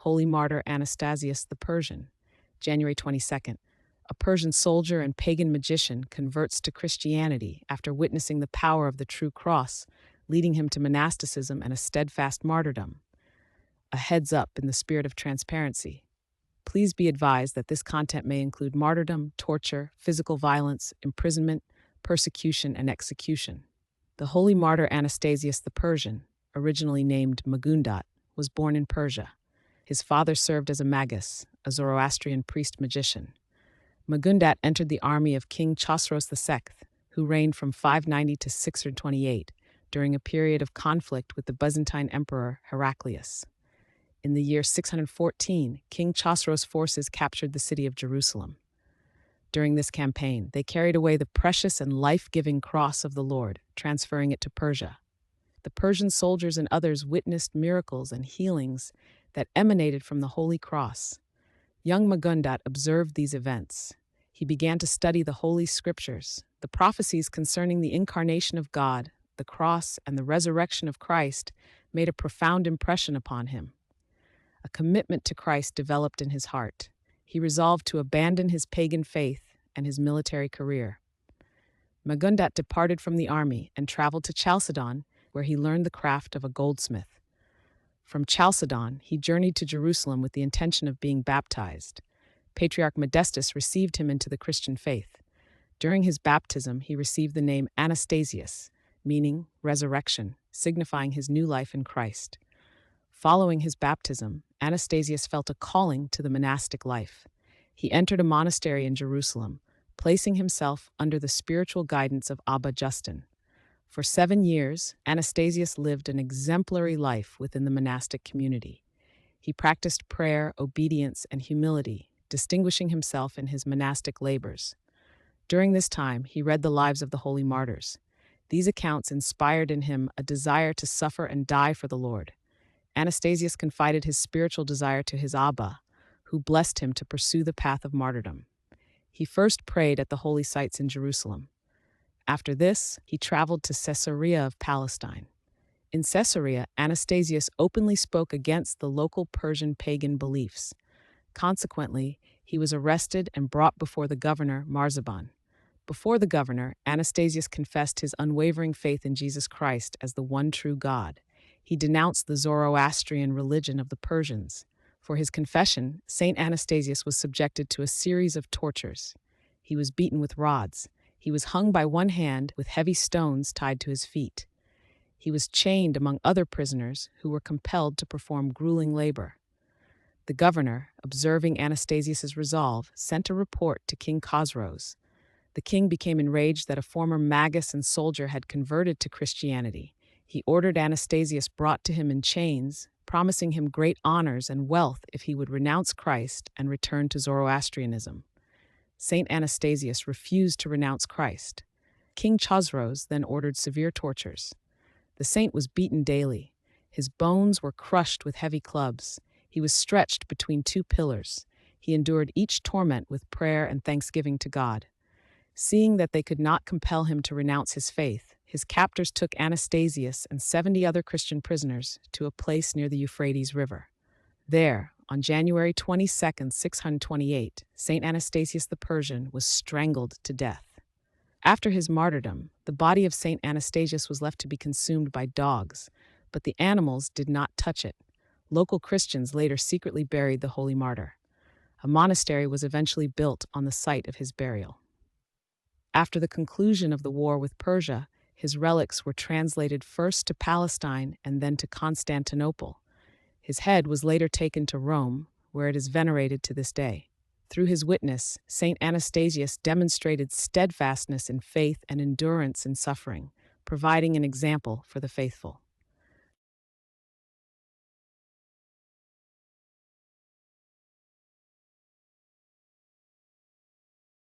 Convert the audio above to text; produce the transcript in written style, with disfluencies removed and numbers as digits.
Holy Martyr Anastasius the Persian, January 22nd. A Persian soldier and pagan magician converts to Christianity after witnessing the power of the true cross, leading him to monasticism and a steadfast martyrdom. A heads up in the spirit of transparency. Please be advised that this content may include martyrdom, torture, physical violence, imprisonment, persecution, and execution. The holy martyr Anastasius the Persian, originally named Magundat, was born in Persia. His father served as a magus, a Zoroastrian priest-magician. Magundat entered the army of King Chosroes II, who reigned from 590 to 628, during a period of conflict with the Byzantine emperor Heraclius. In the year 614, King Chosroes' forces captured the city of Jerusalem. During this campaign, they carried away the precious and life-giving cross of the Lord, transferring it to Persia. The Persian soldiers and others witnessed miracles and healings that emanated from the Holy Cross. Young Magundat observed these events. He began to study the Holy Scriptures, the prophecies concerning the incarnation of God, the cross, and the resurrection of Christ made a profound impression upon him. A commitment to Christ developed in his heart. He resolved to abandon his pagan faith and his military career. Magundat departed from the army and traveled to Chalcedon, where he learned the craft of a goldsmith. From Chalcedon, he journeyed to Jerusalem with the intention of being baptized. Patriarch Modestus received him into the Christian faith. During his baptism, he received the name Anastasius, meaning resurrection, signifying his new life in Christ. Following his baptism, Anastasius felt a calling to the monastic life. He entered a monastery in Jerusalem, placing himself under the spiritual guidance of Abba Justin. For 7 years, Anastasius lived an exemplary life within the monastic community. He practiced prayer, obedience, and humility, distinguishing himself in his monastic labors. During this time, he read the lives of the holy martyrs. These accounts inspired in him a desire to suffer and die for the Lord. Anastasius confided his spiritual desire to his Abba, who blessed him to pursue the path of martyrdom. He first prayed at the holy sites in Jerusalem. After this, he traveled to Caesarea of Palestine. In Caesarea, Anastasius openly spoke against the local Persian pagan beliefs. Consequently, he was arrested and brought before the governor, Marzaban. Before the governor, Anastasius confessed his unwavering faith in Jesus Christ as the one true God. He denounced the Zoroastrian religion of the Persians. For his confession, Saint Anastasius was subjected to a series of tortures. He was beaten with rods. He was hung by one hand with heavy stones tied to his feet. He was chained among other prisoners who were compelled to perform grueling labor. The governor, observing Anastasius's resolve, sent a report to King Chosroes. The king became enraged that a former magus and soldier had converted to Christianity. He ordered Anastasius brought to him in chains, promising him great honors and wealth if he would renounce Christ and return to Zoroastrianism. Saint Anastasius refused to renounce Christ. King Chosroes then ordered severe tortures. The saint was beaten daily. His bones were crushed with heavy clubs. He was stretched between 2 pillars. He endured each torment with prayer and thanksgiving to God. Seeing that they could not compel him to renounce his faith, his captors took Anastasius and 70 other Christian prisoners to a place near the Euphrates River. There, on January 22, 628, Saint Anastasius the Persian was strangled to death. After his martyrdom, the body of Saint Anastasius was left to be consumed by dogs, but the animals did not touch it. Local Christians later secretly buried the holy martyr. A monastery was eventually built on the site of his burial. After the conclusion of the war with Persia, his relics were translated first to Palestine and then to Constantinople. His head was later taken to Rome, where it is venerated to this day. Through his witness, Saint Anastasius demonstrated steadfastness in faith and endurance in suffering, providing an example for the faithful.